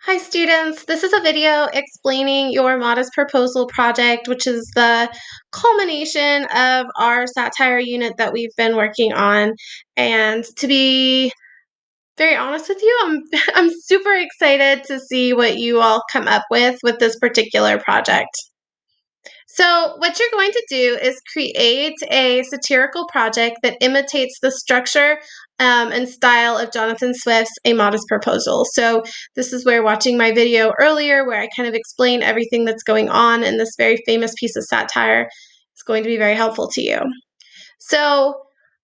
Hi students, this is a video explaining your modest proposal project, which is the culmination of our satire unit that we've been working on. And to be very honest with you, I'm super excited to see what you all come up with this particular project. So what you're going to do is create a satirical project that imitates the structure and style of Jonathan Swift's A Modest Proposal. So this is where watching my video earlier where I kind of explain everything that's going on in this very famous piece of satire is going to be very helpful to you. So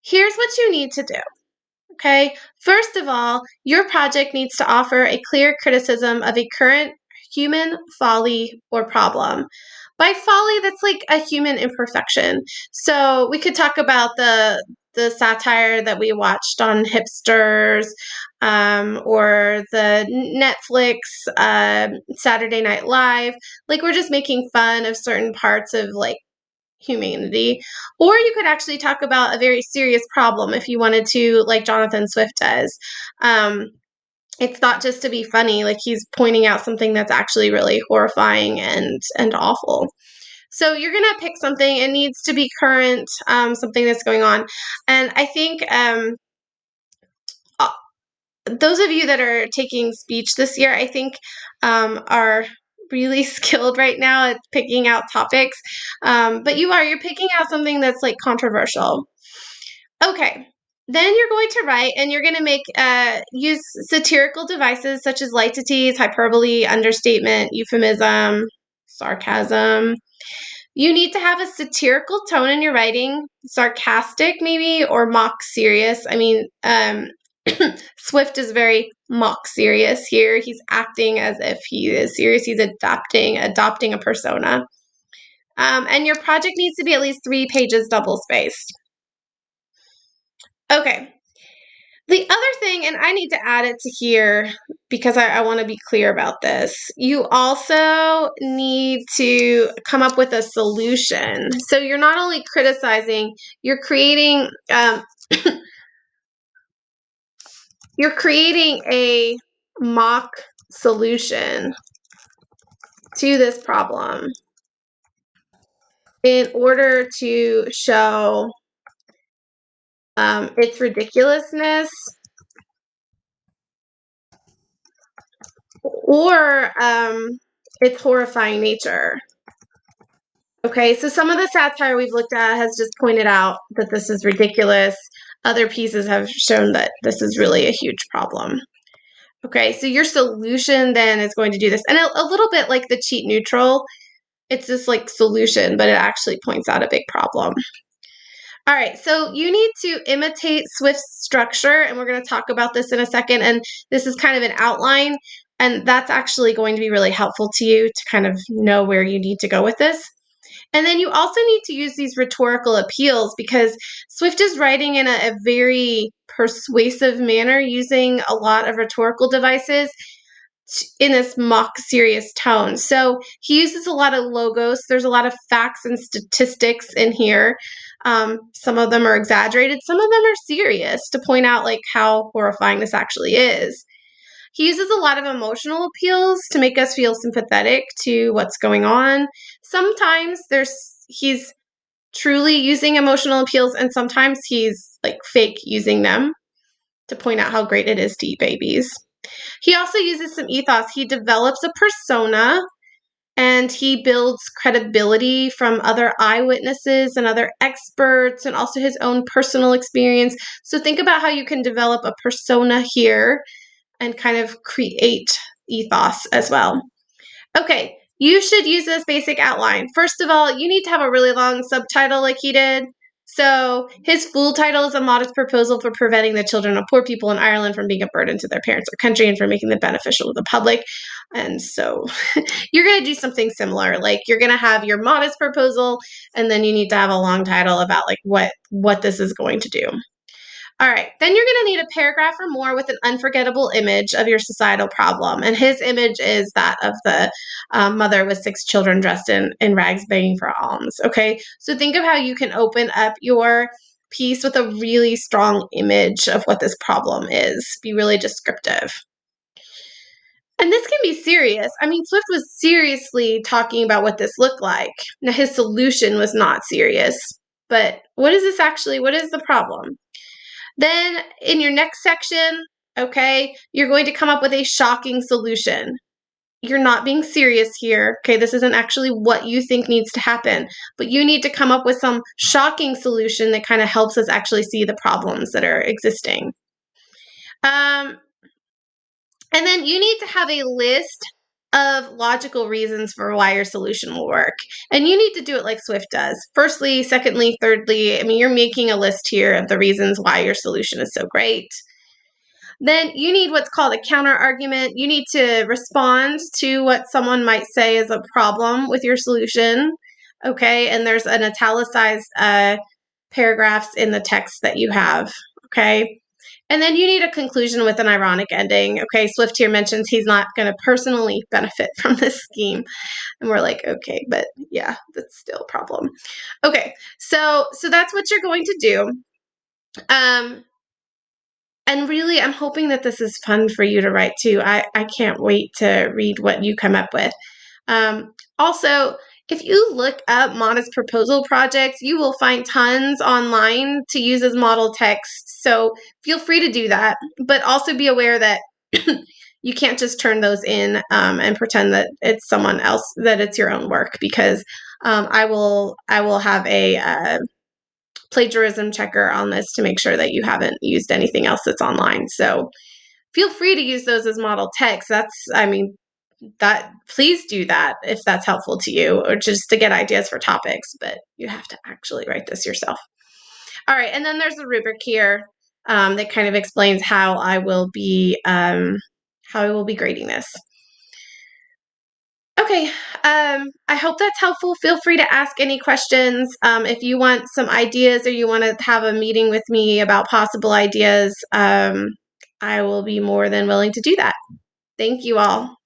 here's what you need to do. Okay, first of all, your project needs to offer a clear criticism of a current human folly or problem. By folly, that's like a human imperfection. So we could talk about the satire that we watched on hipsters, or the Netflix Saturday Night Live. Like we're just making fun of certain parts of like humanity. Or you could actually talk about a very serious problem if you wanted to, like Jonathan Swift does. It's not just to be funny, like he's pointing out something that's actually really horrifying and awful. So you're gonna pick something. It needs to be current, something that's going on. And I think uh, those of you that are taking speech this year, I think are really skilled right now at picking out topics. But you're picking out something that's like controversial. Okay. Then you're going to write and you're going to make use satirical devices such as lightsities, hyperbole, understatement, euphemism, sarcasm. You need to have a satirical tone in your writing, sarcastic maybe, or mock serious. I mean, Swift is very mock serious here. He's acting as if he is serious. He's adopting a persona. And your project needs to be at least 3 pages double spaced. Okay. The other thing, and I need to add it to here because I want to be clear about this, you also need to come up with a solution. So you're not only criticizing, you're creating you're creating a mock solution to this problem in order to show its ridiculousness or its horrifying nature. Okay, so some of the satire we've looked at has just pointed out that this is ridiculous. Other pieces have shown that this is really a huge problem. Okay, so your solution then is going to do this. And a little bit like the cheat neutral, it's this like solution, but it actually points out a big problem. All right, so you need to imitate Swift's structure, and we're going to talk about this in a second. And this is kind of an outline, and that's actually going to be really helpful to you to kind of know where you need to go with this. And then you also need to use these rhetorical appeals because Swift is writing in a very persuasive manner using a lot of rhetorical devices in this mock serious tone. So he uses a lot of logos. There's a lot of facts and statistics in here. Some of them are exaggerated. Some of them are serious to point out like how horrifying this actually is. He uses a lot of emotional appeals to make us feel sympathetic to what's going on. Sometimes he's truly using emotional appeals, and sometimes he's like fake using them to point out how great it is to eat babies. He also uses some ethos. He develops a persona and he builds credibility from other eyewitnesses and other experts and also his own personal experience. So think about how you can develop a persona here and kind of create ethos as well. Okay, you should use this basic outline. First of all, you need to have a really long subtitle like he did. So his full title is A Modest Proposal for Preventing the Children of Poor People in Ireland from Being a Burden to Their Parents or Country and for Making them Beneficial to the Public. And so you're going to do something similar. Like you're going to have your modest proposal, and then you need to have a long title about like what this is going to do. All right, then you're going to need a paragraph or more with an unforgettable image of your societal problem. And his image is that of the mother with 6 children dressed in rags begging for alms. Okay, so think of how you can open up your piece with a really strong image of what this problem is. Be really descriptive. And this can be serious. I mean, Swift was seriously talking about what this looked like. Now, his solution was not serious, but what is this actually? What is the problem? Then in your next section, okay, you're going to come up with a shocking solution. You're not being serious here. Okay, this isn't actually what you think needs to happen, but you need to come up with some shocking solution that kind of helps us actually see the problems that are existing. And then you need to have a list of logical reasons for why your solution will work. And you need to do it like Swift does. Firstly, secondly, thirdly, I mean, you're making a list here of the reasons why your solution is so great. Then you need what's called a counter argument. You need to respond to what someone might say is a problem with your solution. Okay, and there's an italicized paragraphs in the text that you have. Okay. And then you need a conclusion with an ironic ending. Okay, Swift here mentions he's not going to personally benefit from this scheme. And we're like, okay, but yeah, that's still a problem. Okay, so that's what you're going to do. And really, I'm hoping that this is fun for you to write too. I can't wait to read what you come up with. Also, if you look up modest proposal projects, you will find tons online to use as model text. So feel free to do that, but also be aware that you can't just turn those in and pretend that it's someone else, that it's your own work, because I will have a plagiarism checker on this to make sure that you haven't used anything else that's online. So feel free to use those as model text. Please do that if that's helpful to you, or just to get ideas for topics, but you have to actually write this yourself. All right, and then there's the rubric here that kind of explains how I will be grading this. Okay, I hope that's helpful. Feel free to ask any questions. If you want some ideas or you want to have a meeting with me about possible ideas, I will be more than willing to do that. Thank you all.